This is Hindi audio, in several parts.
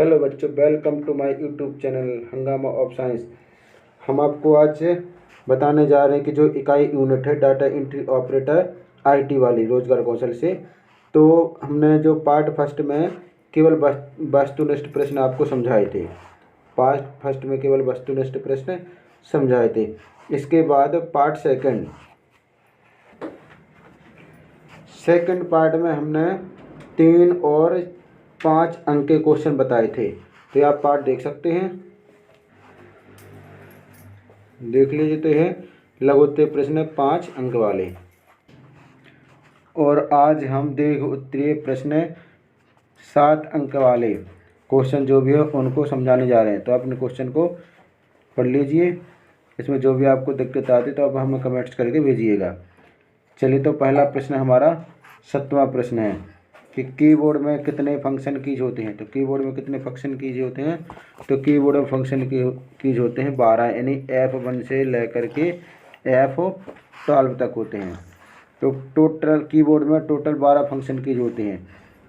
हेलो बच्चों, welcome to my YouTube channel Hungama of science. हम आपको आज बताने जा रहे हैं कि जो इकाई यूनिट है डाटा एंट्री ऑपरेटर आईटी वाली रोजगार कौशल से। तो हमने जो पार्ट फर्स्ट में केवल वस्तुनिष्ठ प्रश्न आपको समझाए थे। पार्ट फर्स्ट में केवल वस्तुनिष्ठ प्रश्न समझाए थे। इसके बाद पार्ट सेकंड पार्ट में हमने 3 और 5 अंक के क्वेश्चन बताए थे। तो ये आप पार्ट देख सकते हैं, देख लीजिए। तो है लघु उत्तरीय प्रश्न 5 अंक वाले। और आज हम दीर्घ उत्तरीय प्रश्न 7 अंक वाले क्वेश्चन जो भी है उनको समझाने जा रहे हैं। तो आप अपने क्वेश्चन को पढ़ लीजिए। इसमें जो भी आपको दिक्कत आती तो आप हमें कमेंट्स करके भेजिएगा। चलिए, तो पहला प्रश्न हमारा 7वां प्रश्न है कि कीबोर्ड में कितने फंक्शन कीज होते हैं। तो कीबोर्ड में कितने फंक्शन कीज होते हैं? तो कीबोर्ड में फंक्शन कीज होते हैं 12, यानी F1 से लेकर के F12 तक होते हैं। तो टोटल कीबोर्ड में टोटल 12 फंक्शन कीज होते हैं।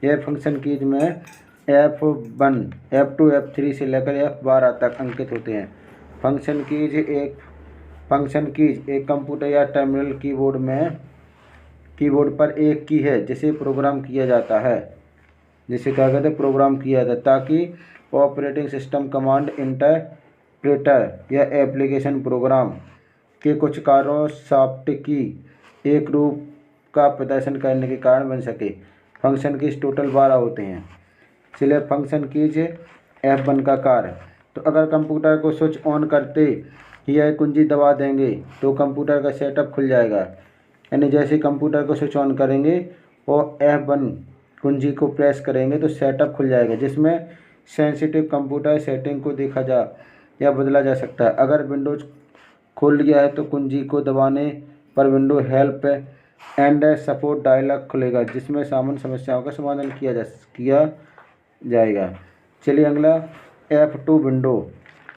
यह फंक्शन कीज में F1, F2, F3 से लेकर F12 तक अंकित होते हैं। फंक्शन कीज एक कंप्यूटर या टर्मिनल कीबोर्ड पर एक की है जिसे प्रोग्राम किया जाता है, जिसे क्या कहते हैं, प्रोग्राम किया जाता है, ताकि ऑपरेटिंग सिस्टम कमांड इंटरप्रेटर या एप्लीकेशन प्रोग्राम के कुछ कार्यों सॉफ्ट की एक रूप का प्रदर्शन करने के कारण बन सके। फंक्शन कीज टोटल 12 होते हैं। चलिए, फंक्शन कीज F1 का कार्य। तो अगर कंप्यूटर को स्विच ऑन करते ही यह कुंजी दबा देंगे तो कंप्यूटर का सेटअप खुल जाएगा। यानी जैसे कंप्यूटर को स्विच ऑन करेंगे और F1 कुंजी को प्रेस करेंगे तो सेटअप खुल जाएगा, जिसमें सेंसिटिव कंप्यूटर सेटिंग को देखा जा या बदला जा सकता है। अगर विंडोज खुल गया है तो कुंजी को दबाने पर window help and support dialog खुलेगा, जिसमें सामान्य समस्याओं का समाधान किया जाएगा। चलिए, अगला F2 विंडो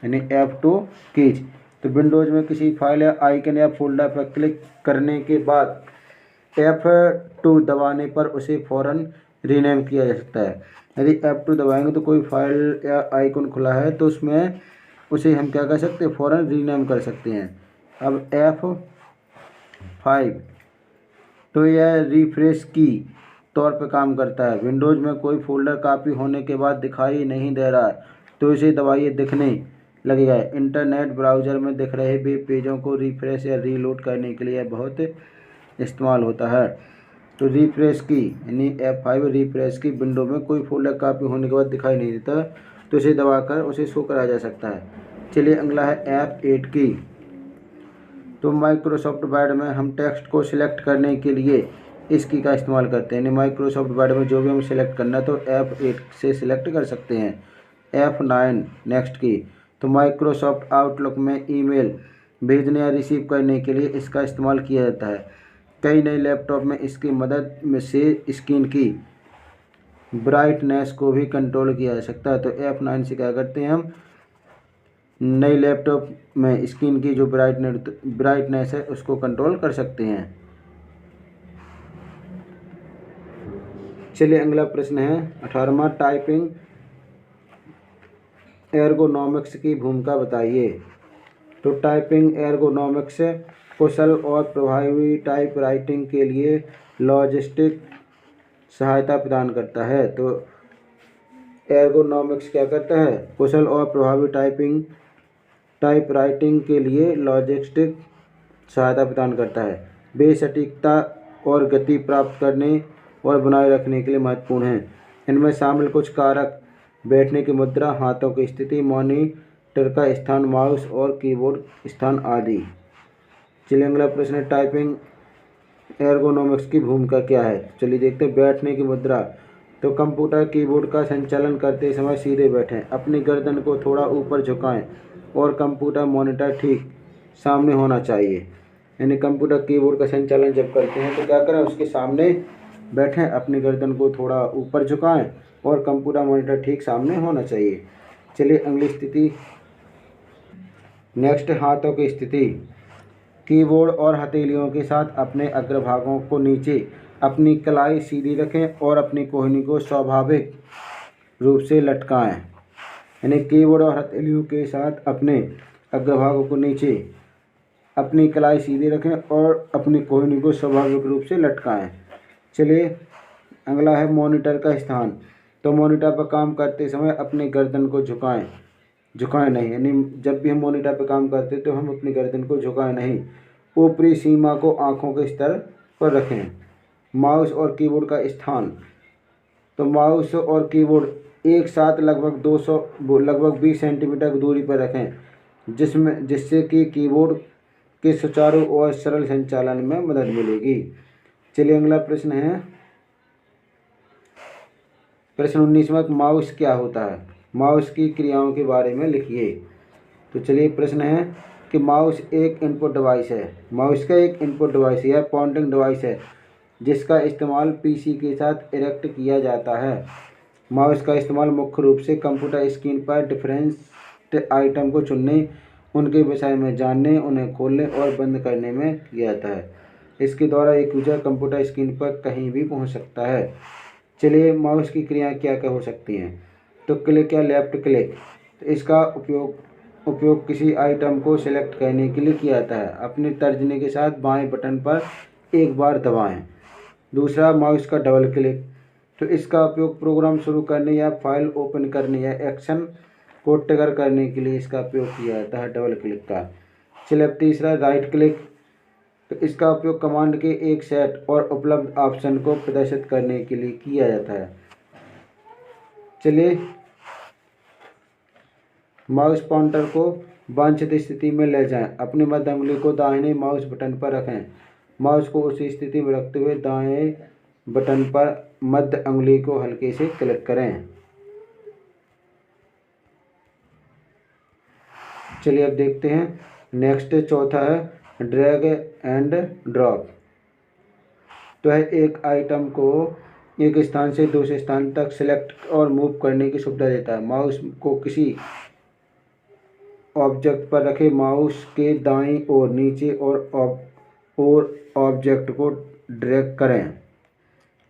यानी F2 कीज। तो विंडोज में किसी फाइल या आइकन या फोल्डर पर क्लिक करने के बाद F2 दबाने पर उसे फ़ौरन रीनेम किया जा सकता है। यदि F2 दबाएंगे तो कोई फाइल या आइकन खुला है तो उसमें उसे हम क्या कर सकते हैं, फ़ौरन रीनेम कर सकते हैं। अब F5 तो यह रिफ्रेश की तौर पर काम करता है। विंडोज में कोई फोल्डर कॉपी होने के बाद दिखाई नहीं दे रहा है तो इसे दबाइए, दिखने लगेगा। इंटरनेट ब्राउज़र में दिख रहे वेब पेजों को रिफ्रेश या रीलोड करने के लिए बहुत इस्तेमाल होता है। तो रिफ्रेश की यानी F5 रिफ्रेश की विंडो में कोई फोल्डर कॉपी होने के बाद दिखाई नहीं देता तो इसे दबाकर उसे शो कराया जा सकता है। चलिए, अगला है F8 की। तो माइक्रोसॉफ्ट वर्ड में हम टेक्स्ट को सिलेक्ट करने के लिए इस की का इस्तेमाल करते हैं। यानी माइक्रोसॉफ्ट वर्ड में जो भी हम सिलेक्ट करना है तो F8 से सिलेक्ट कर सकते हैं। F9 नेक्स्ट की। तो माइक्रोसॉफ्ट आउटलुक में ईमेल भेजने या रिसीव करने के लिए इसका इस्तेमाल किया जाता है। कई नए लैपटॉप में इसकी मदद से स्क्रीन की ब्राइटनेस को भी कंट्रोल किया जा सकता है। तो F9 से क्या करते हैं, हम नई लैपटॉप में स्क्रीन की जो ब्राइटनेस है उसको कंट्रोल कर सकते हैं। चलिए, अगला प्रश्न है 18वां, टाइपिंग एर्गोनॉमिक्स की भूमिका बताइए। तो टाइपिंग एर्गोनॉमिक्स कुशल और प्रभावी टाइप राइटिंग के लिए लॉजिस्टिक सहायता प्रदान करता है। तो एर्गोनॉमिक्स क्या करता है, कुशल और प्रभावी टाइप राइटिंग के लिए लॉजिस्टिक सहायता प्रदान करता है। वे सटीकता और गति प्राप्त करने और बनाए रखने के लिए महत्वपूर्ण हैं। इनमें शामिल कुछ कारक बैठने की मुद्रा, हाथों की स्थिति, मॉनिटर का स्थान, माउस और कीबोर्ड स्थान आदि। चलिए, अगला प्रश्न है टाइपिंग एर्गोनॉमिक्स की भूमिका क्या है। चलिए देखते हैं। बैठने की मुद्रा। तो कंप्यूटर कीबोर्ड का संचालन करते समय सीधे बैठें, अपनी गर्दन को थोड़ा ऊपर झुकाएं और कंप्यूटर मॉनिटर ठीक सामने होना चाहिए। यानी कंप्यूटर कीबोर्ड का संचालन जब करते हैं तो क्या करें, उसके सामने बैठें, अपनी गर्दन को थोड़ा ऊपर झुकाएं और कंप्यूटर मॉनिटर ठीक सामने होना चाहिए। चलिए, अगली स्थिति नेक्स्ट, हाथों की स्थिति। कीबोर्ड और हथेलियों के साथ अपने अग्रभागों को नीचे, अपनी कलाई सीधी रखें और अपनी कोहनी को स्वाभाविक रूप से लटकाएं। यानी कीबोर्ड और हथेलियों के साथ अपने अग्रभागों को नीचे, अपनी कलाई सीधी रखें और अपनी कोहनी को स्वाभाविक रूप से लटकाएं। चलिए अगला है मॉनिटर का स्थान। तो मॉनिटर पर काम करते समय अपनी गर्दन को झुकाएं नहीं, यानी जब भी हम मॉनिटर पर काम करते तो हम अपनी गर्दन को झुकाएं नहीं। ऊपरी सीमा को आँखों के स्तर पर रखें। माउस और कीबोर्ड का स्थान। तो माउस और कीबोर्ड एक साथ लगभग 20 सेंटीमीटर की दूरी पर रखें, जिससे कि कीबोर्ड के सुचारू और सरल संचालन में मदद मिलेगी। चलिए अगला प्रश्न है प्रश्न 19वां, माउस क्या होता है? माउस की क्रियाओं के बारे में लिखिए। तो चलिए प्रश्न है कि माउस एक इनपुट डिवाइस है। माउस का एक इनपुट डिवाइस या पॉइंटिंग डिवाइस है जिसका इस्तेमाल पीसी के साथ इरेक्ट किया जाता है। माउस का इस्तेमाल मुख्य रूप से कंप्यूटर स्क्रीन पर डिफरेंट आइटम को चुनने, उनके विषय में जानने, उन्हें खोलने और बंद करने में किया जाता है। इसके द्वारा एक यूजर कंप्यूटर स्क्रीन पर कहीं भी पहुंच सकता है। चलिए माउस की क्रियाएं क्या क्या हो सकती हैं? तो क्लिक या लेफ्ट क्लिक, तो इसका उपयोग किसी आइटम को सिलेक्ट करने के लिए किया जाता है। अपने तर्जनी के साथ बाएं बटन पर एक बार दबाएं। दूसरा माउस का डबल क्लिक, तो इसका उपयोग प्रोग्राम शुरू करने या फाइल ओपन करने या एक्शन को ट्रिगर करने के लिए इसका उपयोग किया जाता है, डबल क्लिक का। चलिए अब तीसरा राइट क्लिक, तो इसका उपयोग कमांड के एक सेट और उपलब्ध ऑप्शन को प्रदर्शित करने के लिए किया जाता है। चलिए माउस पॉइंटर को वांछित स्थिति में ले जाएं। अपनी मध्य उंगली को दाहिने माउस बटन पर रखें। माउस को उसी स्थिति में रखते हुए दाएं बटन पर मध्य उंगली को हल्के से क्लिक करें। चलिए अब देखते हैं नेक्स्ट, चौथा है ड्रैग एंड ड्रॉप। तो है एक आइटम को एक स्थान से दूसरे स्थान तक सिलेक्ट और मूव करने की सुविधा देता है। माउस को किसी ऑब्जेक्ट पर रखे, माउस के दाईं ओर नीचे और ऑब्जेक्ट को ड्रैग करें।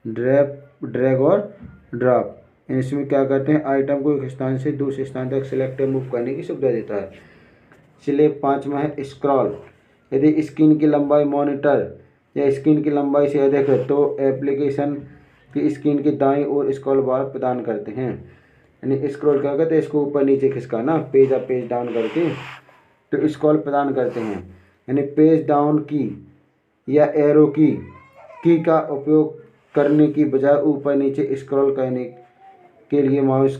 ड्रैग और ड्रॉप, इसमें क्या करते हैं, आइटम को एक स्थान से दूसरे स्थान तक सिलेक्ट और मूव करने की सुविधा देता है। चलिए पांचवा है स्क्रॉल। यदि स्क्रीन की लंबाई मॉनिटर या स्क्रीन की लंबाई से अधिक है तो एप्लीकेशन की स्क्रीन के दाईं ओर स्क्रॉल बार प्रदान करते हैं। यानी स्क्रॉल क्या करते हैं, इसको ऊपर नीचे खिसकाना, पेज अप पेज डाउन करके तो स्क्रॉल प्रदान करते हैं। यानी पेज डाउन की या एरो की का उपयोग करने की बजाय ऊपर नीचे स्क्रॉल करने के लिए माउस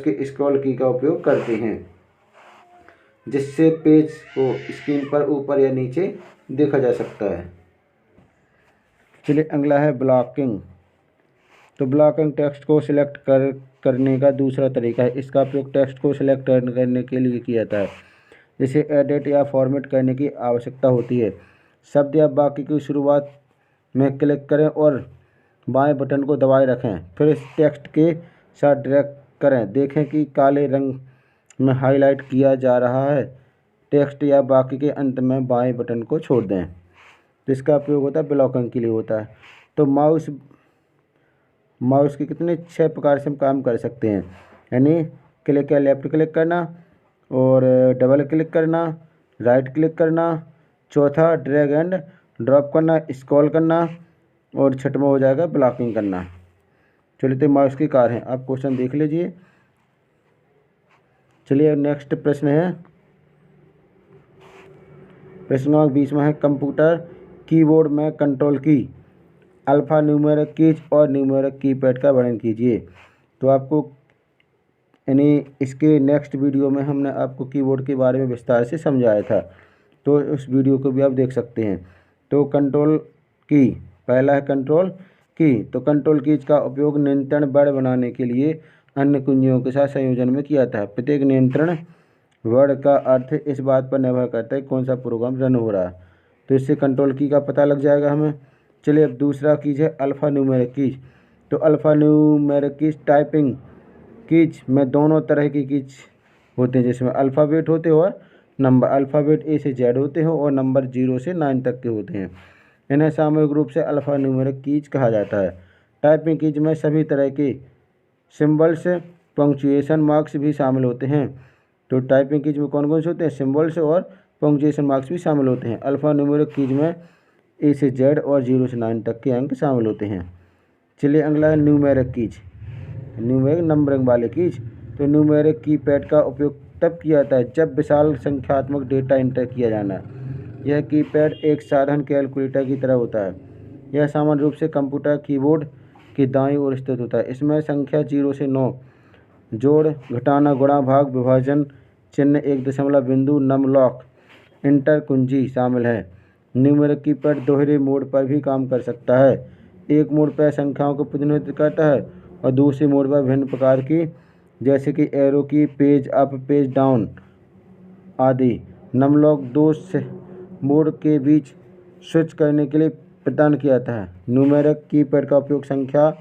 के स्क्रॉल की का उपयोग करते हैं, जिससे पेज को स्क्रीन पर ऊपर या नीचे देखा जा सकता है। चलिए अगला है ब्लॉकिंग। तो ब्लॉकिंग टेक्स्ट को सिलेक्ट करने का दूसरा तरीका है। इसका उपयोग टेक्स्ट को सिलेक्ट करने के लिए किया जाता है, जिसे एडिट या फॉर्मेट करने की आवश्यकता होती है। शब्द या वाक्य की शुरुआत में क्लिक करें और बाएं बटन को दबाए रखें, फिर इस टेक्स्ट के साथ ड्रैग करें। देखें कि काले रंग में हाईलाइट किया जा रहा है। टेक्स्ट या वाक्य के अंत में बाएं बटन को छोड़ दें। जिसका उपयोग होता है ब्लॉकिंग के लिए होता है। तो माउस के कितने 6 प्रकार से हम काम कर सकते हैं, यानी क्लिक या लेफ्ट क्लिक करना और डबल क्लिक करना, राइट क्लिक करना, चौथा ड्रैग एंड ड्रॉप करना, स्क्रॉल करना और छठवां हो जाएगा ब्लॉकिंग करना। चलिए तो माउस की कार है, आप क्वेश्चन देख लीजिए। चलिए नेक्स्ट प्रश्न है प्रश्न नंबर 20 में है कंप्यूटर कीबोर्ड में कंट्रोल की, अल्फ़ा न्यूमेरिक कीज और न्यूमेरिक कीपैड का वर्णन कीजिए। तो आपको यानी इसके नेक्स्ट वीडियो में हमने आपको कीबोर्ड के बारे में विस्तार से समझाया था, तो उस वीडियो को भी आप देख सकते हैं। तो कंट्रोल की, पहला है कंट्रोल की। तो कंट्रोल कीज का उपयोग नियंत्रण वर्ड बनाने के लिए अन्य कुंजियों के साथ संयोजन में किया जाता है। प्रत्येक नियंत्रण वर्ड का अर्थ इस बात पर निर्भर करता है कौन सा प्रोग्राम रन हो रहा है, तो इससे कंट्रोल की का पता लग जाएगा हमें। चलिए अब दूसरा कीज है अल्फ़ा न्यूमेरिक कीज। तो alpha numeric keys typing keys में दोनों तरह की कीज होते हैं, जिसमें अल्फ़ाबेट होते हैं और नंबर। अल्फ़ाबेट ए से जेड होते हैं और नंबर 0 से 9 तक के होते हैं। इन्हें सामूहिक रूप से अल्फ़ा न्यूमेरिक कीज कहा जाता है। टाइपिंग कीज में सभी तरह के सिम्बल्स पंक्चुएशन मार्क्स भी शामिल होते हैं। तो टाइपिंग कीज में कौन कौन से होते हैं? सिम्बल्स और पंक्चुएशन मार्क्स भी शामिल होते हैं। अल्फ़ा न्यूमेरिक कीज में A से Z और 0 से 9 तक के अंक शामिल होते हैं। चलिए अगला है न्यूमेरिक कीज, न्यूमेरिक नंबरिंग वाले कीज। तो न्यूमेरिक कीपैड का उपयोग तब किया जाता है जब विशाल संख्यात्मक डेटा इंटर किया जाना है। यह कीपैड एक साधारण कैलकुलेटर की तरह होता है। यह सामान्य रूप से कंप्यूटर कीबोर्ड की दाईं ओर स्थित होता है। इसमें संख्या 0 से 9, जोड़, घटाना, गुणा, भाग, विभाजन चिन्ह, एक दशमलव बिंदु, नमलॉक, इंटर कुंजी शामिल है। न्यूमेरिक कीपैड दोहरे मोड पर भी काम कर सकता है। एक मोड पर संख्याओं को प्रतिनिधित्व करता है और दूसरे मोड पर विभिन्न प्रकार की, जैसे कि एरो की, पेज अप, पेज डाउन आदि। नमलॉक दो मोड के बीच स्विच करने के लिए प्रदान किया जाता है। न्यूमेरिक कीपैड का उपयोग संख्या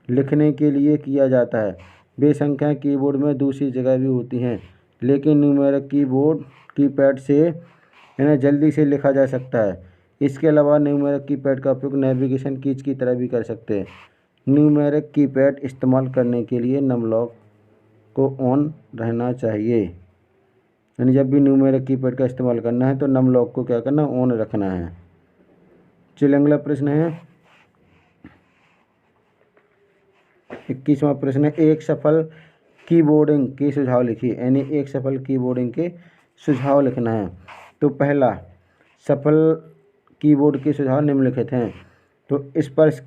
लिखने के लिए किया जाता है। वे संख्याएं कीबोर्ड में दूसरी जगह भी होती हैं, लेकिन न्यूमेरिक कीपैड से इन्हें जल्दी से लिखा जा सकता है। इसके अलावा न्यूमेरिक कीपैड का उपयोग नेविगेशन कीज की तरह भी कर सकते हैं। न्यूमेरिक कीपैड इस्तेमाल करने के लिए नमलॉक को ऑन रहना चाहिए, यानी जब भी न्यूमेरिक कीपैड का इस्तेमाल करना है तो नमलॉक को क्या करना, ऑन रखना है। चलिए अगला प्रश्न है 21वां प्रश्न है, एक सफल कीबोर्डिंग के सुझाव लिखिए। यानी एक सफल कीबोर्डिंग के सुझाव लिखना है। तो पहला, सफल कीबोर्ड के सुझाव निम्नलिखित हैं। तो स्पर्श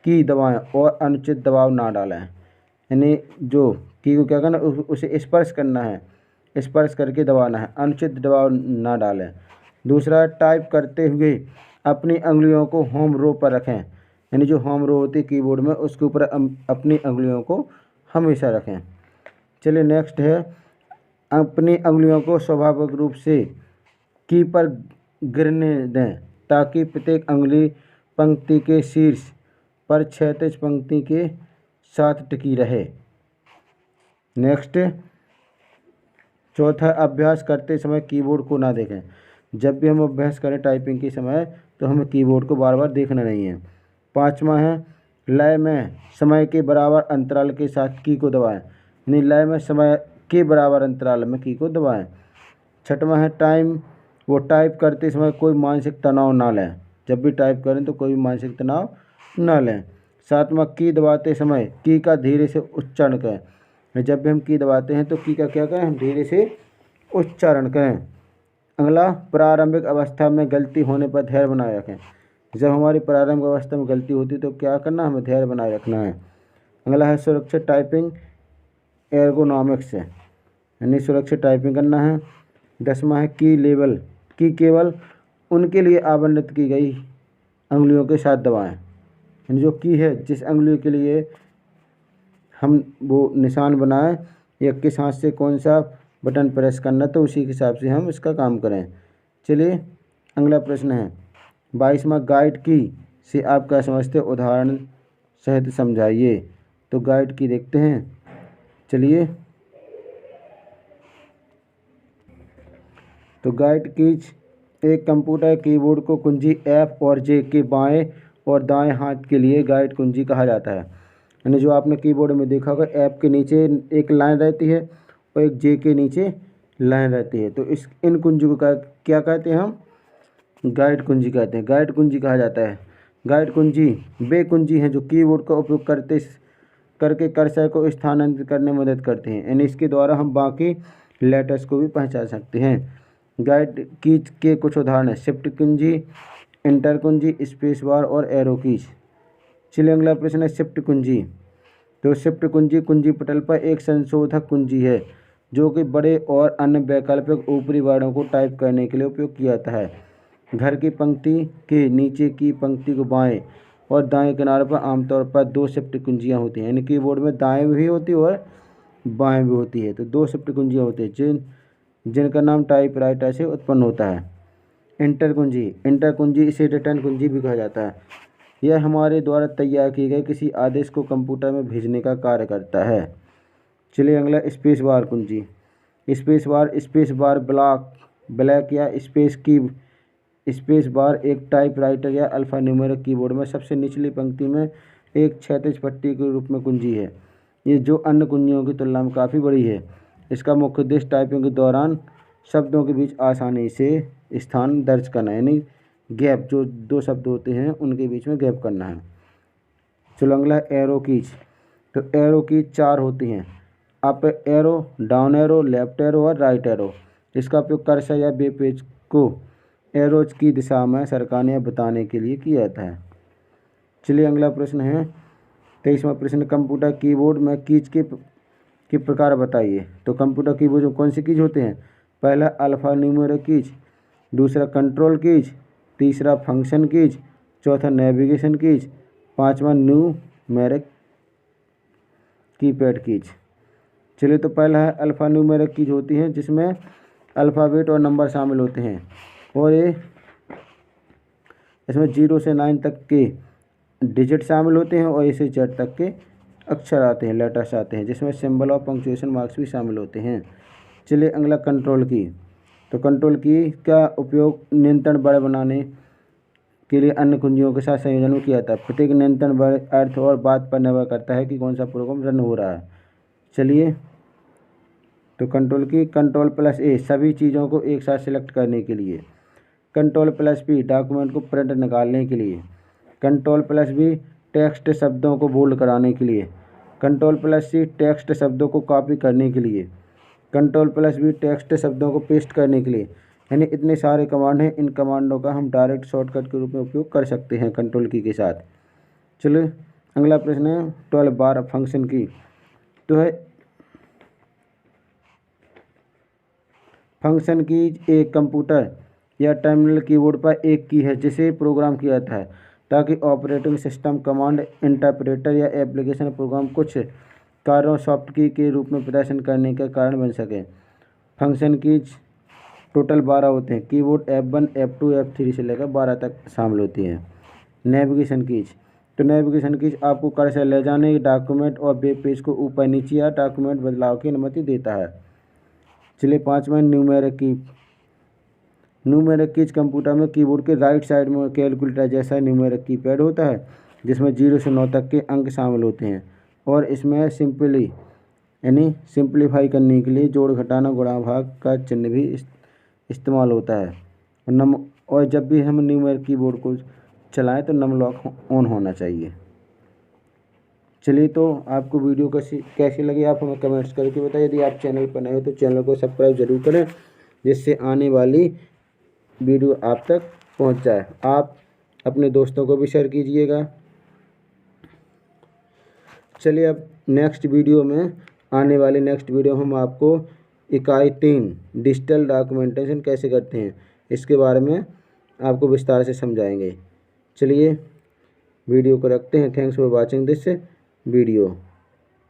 की दबाएं और अनुचित दबाव ना डालें। यानी जो की को क्या करना, उसे स्पर्श करना है, स्पर्श करके दबाना है, अनुचित दबाव ना डालें। दूसरा, टाइप करते हुए अपनी अंगुलियों को होम रो पर रखें। यानी जो होम रो होती है कीबोर्ड में, उसके ऊपर अपनी अंगुलियों को हमेशा रखें। चलिए नेक्स्ट है, अपनी अंगुलियों को स्वाभाविक रूप से की पर गिरने दें ताकि प्रत्येक अंगुली पंक्ति के शीर्ष पर क्षैतिज पंक्ति के साथ टिकी रहे। नेक्स्ट, चौथा, अभ्यास करते समय कीबोर्ड को ना देखें। जब भी हम अभ्यास करें टाइपिंग के समय तो हमें कीबोर्ड को बार बार देखना नहीं है। पाँचवा है, लय में समय के बराबर अंतराल के साथ की को दबाएं। यानी लय में समय के बराबर अंतराल में की को दबाएं। छठवां है, टाइप करते समय कोई मानसिक तनाव ना लें। जब भी टाइप करें तो कोई मानसिक तनाव ना लें। सातवां, की दबाते समय की का धीरे से उच्चारण करें। जब भी हम की दबाते हैं तो की का क्या करें, हम धीरे से उच्चारण करें। अगला, प्रारंभिक अवस्था में गलती होने पर धैर्य बनाए रखें। जब हमारी प्रारंभिक अवस्था में गलती होती है तो क्या करना, हमें धैर्य बनाए रखना है। अगला है, सुरक्षित टाइपिंग एर्गोनॉमिक्स, यानी सुरक्षित टाइपिंग करना है। 10वां है, की केवल उनके लिए आवंटित की गई अंगुलियों के साथ दबाएं। यानी जो की है, जिस अंगुली के लिए हम वो निशान बनाएं या किस हाथ से कौन सा बटन प्रेस करना, तो उसी के हिसाब से हम इसका काम करें। चलिए अगला प्रश्न है 22वां, गाइड की से आप क्या समझते हैं, उदाहरण सहित समझाइए। तो गाइड की देखते हैं। चलिए, तो गाइड कीज एक कंप्यूटर कीबोर्ड को कुंजी F और J के बाएं और दाएं हाथ के लिए गाइड कुंजी कहा जाता है। यानी जो आपने कीबोर्ड में देखा होगा, F के नीचे एक लाइन रहती है और एक J के नीचे लाइन रहती है। तो इन कुंजी को क्या कहते हैं, हम गाइड कुंजी कहते हैं। गाइड कुंजी कहा जाता है। गाइड कुंजी वे कुंजी हैं जो कीबोर्ड का उपयोग करके कर्सर को स्थानांतरित करने में मदद करते हैं। यानी इसके द्वारा हम बाकी लेटर्स को भी पहचान सकते हैं। गाइड कीज के कुछ उदाहरण हैं, शिफ्ट कुंजी, इंटर कुंजी, स्पेस बार और एरो कीज। चलिए अगला प्रश्न है, शिफ्ट कुंजी। तो शिफ्ट कुंजी कुंजी पटल पर एक संशोधक कुंजी है जो कि बड़े और अन्य वैकल्पिक ऊपरी वर्णों को टाइप करने के लिए उपयोग किया जाता है। घर की पंक्ति के नीचे की पंक्ति को बाएं और दाएं किनारे पर आमतौर पर 2 शिफ्ट कुंजियां होती हैं। यानी कीबोर्ड में दाएं भी होती है और बाएं भी होती है। तो 2 शिफ्ट कुंजियां होती हैं जिनका नाम टाइपराइटर से उत्पन्न होता है। इंटर कुंजी इसे रिटर्न कुंजी भी कहा जाता है। यह हमारे द्वारा तैयार किए गए किसी आदेश को कंप्यूटर में भेजने का कार्य करता है। चलिए अगला, स्पेस बार कुंजी। स्पेस बार ब्लैक या स्पेस बार एक टाइपराइटर या अल्फ़ा न्यूमेरिक कीबोर्ड में सबसे निचली पंक्ति में एक क्षैतिज पट्टी के रूप में कुंजी है। ये जो अन्य कुंजियों की तुलना में काफ़ी बड़ी है। इसका मुख्य उद्देश्य टाइपिंग के दौरान शब्दों के बीच आसानी से स्थान दर्ज करना, यानी गैप, जो दो शब्द होते हैं उनके बीच में गैप करना है। चलो अगला एरो कीज। तो एरो कीज 4 होती हैं, up arrow, down arrow, left arrow और राइट एरो। इसका उपयोग कर्सर या वेब पेज को एरोज की दिशा में सरकाने या बताने के लिए किया जाता है। चलिए अगला प्रश्न है 23वां प्रश्न, कंप्यूटर कीबोर्ड में कीज के प्रकार बताइए। तो कंप्यूटर कीबोर्ड में कौन से कीज होते हैं? पहला अल्फ़ा न्यूमेरिक कीज, दूसरा कंट्रोल कीज, तीसरा फंक्शन कीज, चौथा नेविगेशन कीज, पांचवा न्यूमेरिक कीपैड कीज। चलिए तो पहला है अल्फ़ा न्यूमेरिक कीज होती हैं, जिसमें अल्फ़ाबेट और नंबर शामिल होते हैं और ये इसमें 0 से 9 तक के डिजिट शामिल होते हैं और ए से जेड तक के अक्षर आते हैं, लेटर्स आते हैं, जिसमें सिंबल और पंक्चुएशन मार्क्स भी शामिल होते हैं। चलिए अगला कंट्रोल की। तो कंट्रोल की का उपयोग नियंत्रण बल बनाने के लिए अन्य कुंजियों के साथ संयोजन में किया जाता है। प्रत्येक नियंत्रण बल अर्थ और बात पर निर्भर करता है कि कौन सा प्रोग्राम रन हो रहा है। चलिए तो कंट्रोल की, कंट्रोल प्लस ए सभी चीज़ों को एक साथ सिलेक्ट करने के लिए, कंट्रोल प्लस पी डॉक्यूमेंट को प्रिंट निकालने के लिए, कंट्रोल प्लस बी टेक्स्ट शब्दों को बोल्ड कराने के लिए, कंट्रोल प्लस सी टेक्स्ट शब्दों को कॉपी करने के लिए, कंट्रोल प्लस बी टेक्स्ट शब्दों को पेस्ट करने के लिए। यानी इतने सारे कमांड हैं, इन कमांडों का हम डायरेक्ट शॉर्टकट के रूप में उपयोग कर सकते हैं कंट्रोल की के साथ। चलिए अगला प्रश्न है 12 फंक्शन की। तो है फंक्शन की एक कंप्यूटर या टर्मिनल कीबोर्ड पर एक की है जिसे प्रोग्राम किया जाता है ताकि ऑपरेटिंग सिस्टम, कमांड इंटरप्रेटर या एप्लीकेशन प्रोग्राम कुछ कार्यों सॉफ्ट की के रूप में प्रदर्शन करने का कारण बन सके। फंक्शन कीज टोटल 12 होते हैं। कीबोर्ड F1, F2, F3 से लेकर 12 तक शामिल होती हैं। Navigation keys. तो नेविगेशन कीज आपको कर्सर ले जाने, डॉक्यूमेंट और वेब पेज को ऊपर नीचे या डॉक्यूमेंट बदलाव की अनुमति देता है। चलिए 5वां न्यूमेरिक की। न्यूमेरिक कीज कंप्यूटर में कीबोर्ड के राइट साइड में कैलकुलेटर जैसा न्यूमेरिक कीपैड होता है जिसमें 0 से 9 तक के अंक शामिल होते हैं और इसमें सिंपली यानी सिंप्लीफाई करने के लिए जोड़, घटाना, गुणा, भाग का चिन्ह भी इस्तेमाल होता है। और जब भी हम न्यूमेरिक कीबोर्ड को चलाएं तो नम लॉक ऑन होना चाहिए। चलिए तो आपको वीडियो कैसी लगी आप हमें कमेंट्स करके बताइए। यदि आप चैनल पर नए हो तो चैनल को सब्सक्राइब जरूर करें जिससे आने वाली वीडियो आप तक पहुंच जाए। आप अपने दोस्तों को भी शेयर कीजिएगा। चलिए अब नेक्स्ट वीडियो हम आपको इकाई 3 डिजिटल डॉक्यूमेंटेशन कैसे करते हैं इसके बारे में आपको विस्तार से समझाएंगे। चलिए वीडियो को रखते हैं। Thanks for watching this video.